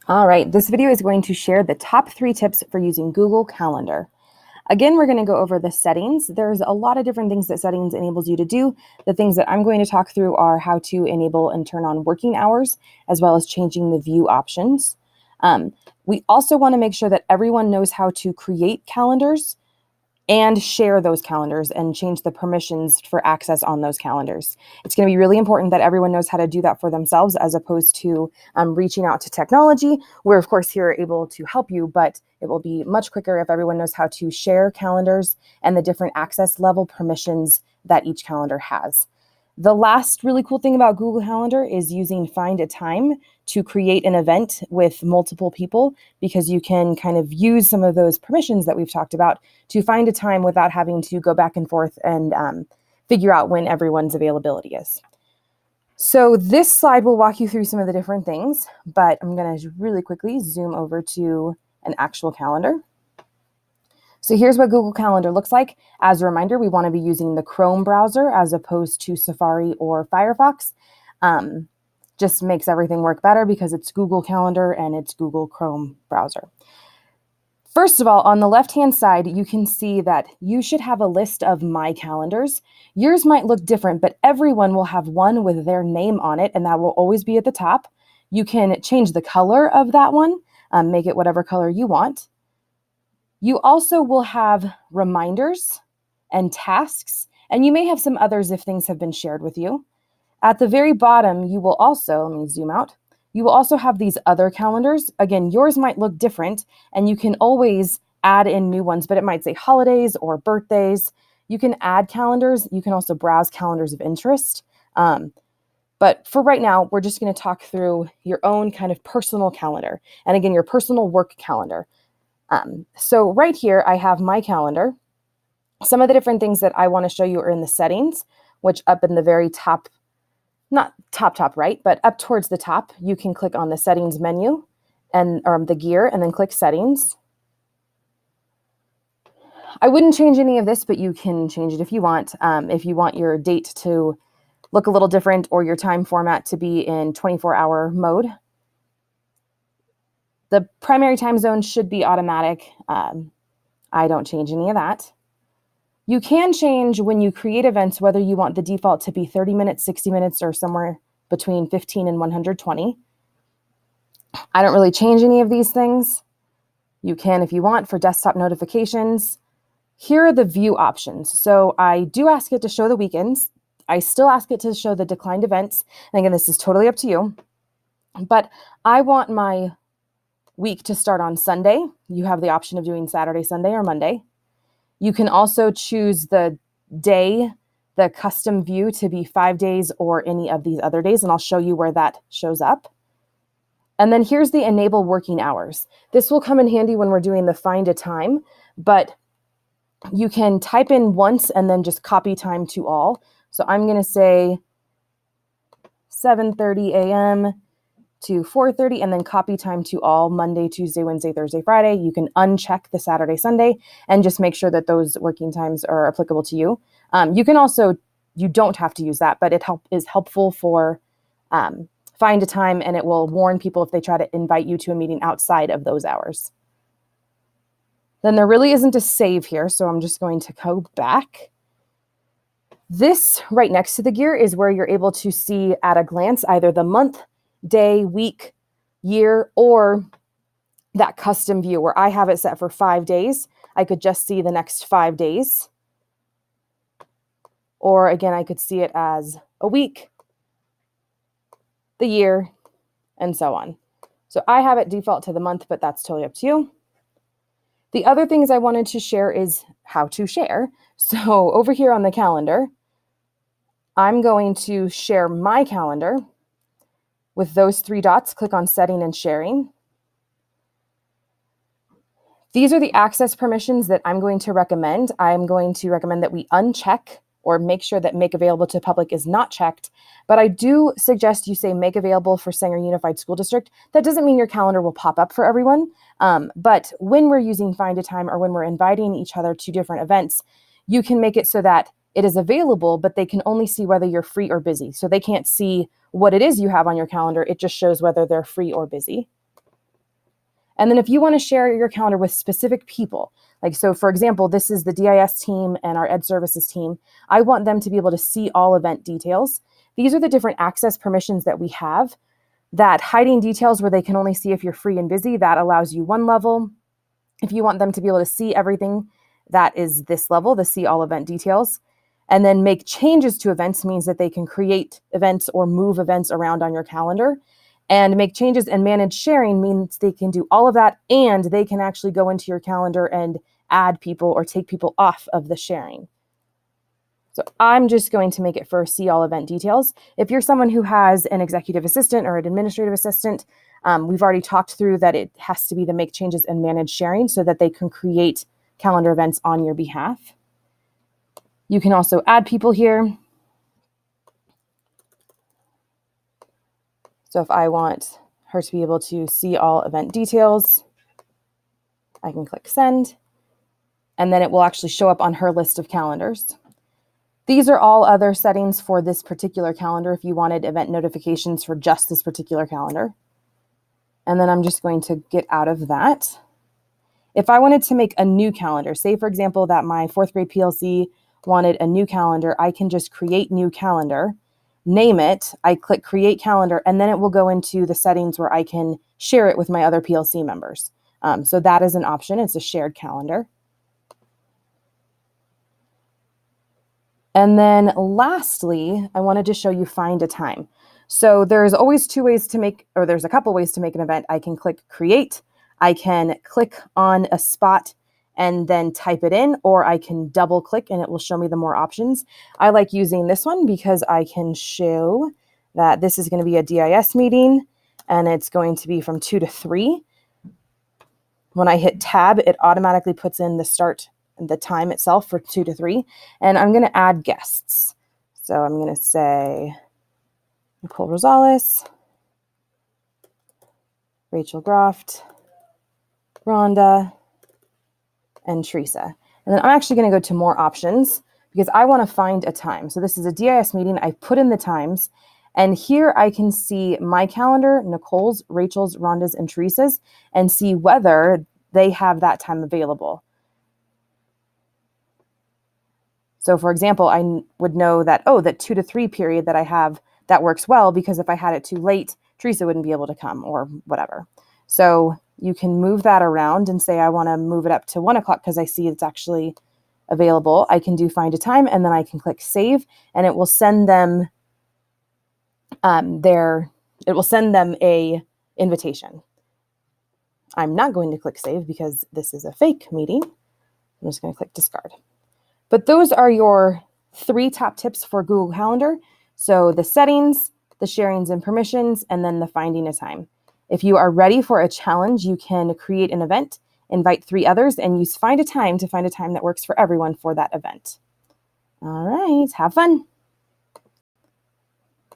All right, this video is going to share the top 3 tips for using Google Calendar. Again, we're going to go over the settings. There's a lot of different things that settings enables you to do. The things that I'm going to talk through are how to enable and turn on working hours, as well as changing the view options. We also want to make sure that everyone knows how to create calendars and share those calendars and change the permissions for access on those calendars. It's going to be really important that everyone knows how to do that for themselves as opposed to reaching out to technology. We're, of course, here able to help you, but it will be much quicker if everyone knows how to share calendars and the different access level permissions that each calendar has. The last really cool thing about Google Calendar is using Find a Time to create an event with multiple people, because you can kind of use some of those permissions that we've talked about to find a time without having to go back and forth and figure out when everyone's availability is. So this slide will walk you through some of the different things, but I'm going to really quickly zoom over to an actual calendar. So here's what Google Calendar looks like. As a reminder, we want to be using the Chrome browser as opposed to Safari or Firefox. Just makes everything work better because it's Google Calendar and it's Google Chrome browser. First of all, on the left-hand side, you can see that you should have a list of My Calendars. Yours might look different, but everyone will have one with their name on it, and that will always be at the top. You can change the color of that one, make it whatever color you want. You also will have reminders and tasks, and you may have some others if things have been shared with you. At the very bottom, you will also, let me zoom out, you will also have these other calendars. Again, yours might look different, and you can always add in new ones, but it might say holidays or birthdays. You can add calendars. You can also browse calendars of interest. But for right now, we're just going to talk through your own kind of personal calendar. And again, your personal work calendar. So right here, I have my calendar. Some of the different things that I want to show you are in the settings, which up in the very top, not top right, but up towards the top, you can click on the settings menu and the gear and then click settings. I wouldn't change any of this, but you can change it if you want. If you want your date to look a little different or your time format to be in 24-hour mode. The primary time zone should be automatic. I don't change any of that. You can change when you create events whether you want the default to be 30 minutes, 60 minutes, or somewhere between 15 and 120. I don't really change any of these things. You can if you want for desktop notifications. Here are the view options. So I do ask it to show the weekends. I still ask it to show the declined events. And again, this is totally up to you. But I want my week to start on Sunday. You have the option of doing Saturday, Sunday, or Monday. You can also choose the day, the custom view to be 5 days or any of these other days, and I'll show you where that shows up. And then here's the enable working hours. This will come in handy when we're doing the find a time, but you can type in once and then just copy time to all. So I'm going to say 7:30 a.m. to 4:30 and then copy time to all Monday, Tuesday, Wednesday, Thursday, Friday. You can uncheck the Saturday, Sunday, and just make sure that those working times are applicable to you. You can also, you don't have to use that, but it is helpful for find a time, and it will warn people if they try to invite you to a meeting outside of those hours. Then there really isn't a save here, so I'm just going to go back. This right next to the gear is where you're able to see at a glance either the month, day, week, year, or that custom view where I have it set for 5 days. I could just see the next 5 days. Or again, I could see it as a week, the year, and so on. So I have it default to the month, but that's totally up to you. The other things I wanted to share is how to share. So over here on the calendar, I'm going to share my calendar. With those 3 dots, click on setting and sharing. These are the access permissions that I'm going to recommend. I'm going to recommend that we uncheck or make sure that make available to public is not checked. But I do suggest you say make available for Sanger Unified School District. That doesn't mean your calendar will pop up for everyone. But when we're using Find a Time or when we're inviting each other to different events, you can make it so that it is available, but they can only see whether you're free or busy. So they can't see what it is you have on your calendar. It just shows whether they're free or busy. And then if you want to share your calendar with specific people, like, so for example, this is the DIS team and our Ed Services team. I want them to be able to see all event details. These are the different access permissions that we have. That hiding details where they can only see if you're free and busy, that allows you one level. If you want them to be able to see everything, that is this level, the see all event details. And then make changes to events means that they can create events or move events around on your calendar. And make changes and manage sharing means they can do all of that, and they can actually go into your calendar and add people or take people off of the sharing. So I'm just going to make it for see all event details. If you're someone who has an executive assistant or an administrative assistant, we've already talked through that it has to be the make changes and manage sharing so that they can create calendar events on your behalf. You can also add people here. So if I want her to be able to see all event details, I can click send, and then it will actually show up on her list of calendars. These are all other settings for this particular calendar if you wanted event notifications for just this particular calendar. And then I'm just going to get out of that. If I wanted to make a new calendar, say for example that my 4th grade PLC wanted a new calendar, I can just create new calendar, name it, I click create calendar, and then it will go into the settings where I can share it with my other PLC members. So that is an option. It's a shared calendar. And then lastly, I wanted to show you find a time. So there's always two ways to make, or there's a couple ways to make an event. I can click create, I can click on a spot and then type it in, or I can double click and it will show me the more options. I like using this one because I can show that this is going to be a DIS meeting and it's going to be from 2 to 3. When I hit tab, it automatically puts in the time itself for 2 to 3, and I'm going to add guests. So I'm going to say Nicole Rosales, Rachel Groft, Rhonda, and Teresa. And then I'm actually going to go to more options because I want to find a time. So this is a DIS meeting. I put in the times, and here I can see my calendar, Nicole's, Rachel's, Rhonda's, and Teresa's, and see whether they have that time available. So for example, I would know that, oh, that 2 to 3 period that I have, that works well, because if I had it too late, Teresa wouldn't be able to come or whatever. So you can move that around and say, I want to move it up to 1 o'clock because I see it's actually available. I can do find a time, and then I can click save, and it will send them a invitation. I'm not going to click save because this is a fake meeting. I'm just going to click discard. But those are your 3 top tips for Google Calendar. So the settings, the sharings and permissions, and then the finding a time. If you are ready for a challenge, you can create an event, invite 3 others, and use find a time to find a time that works for everyone for that event. All right, have fun.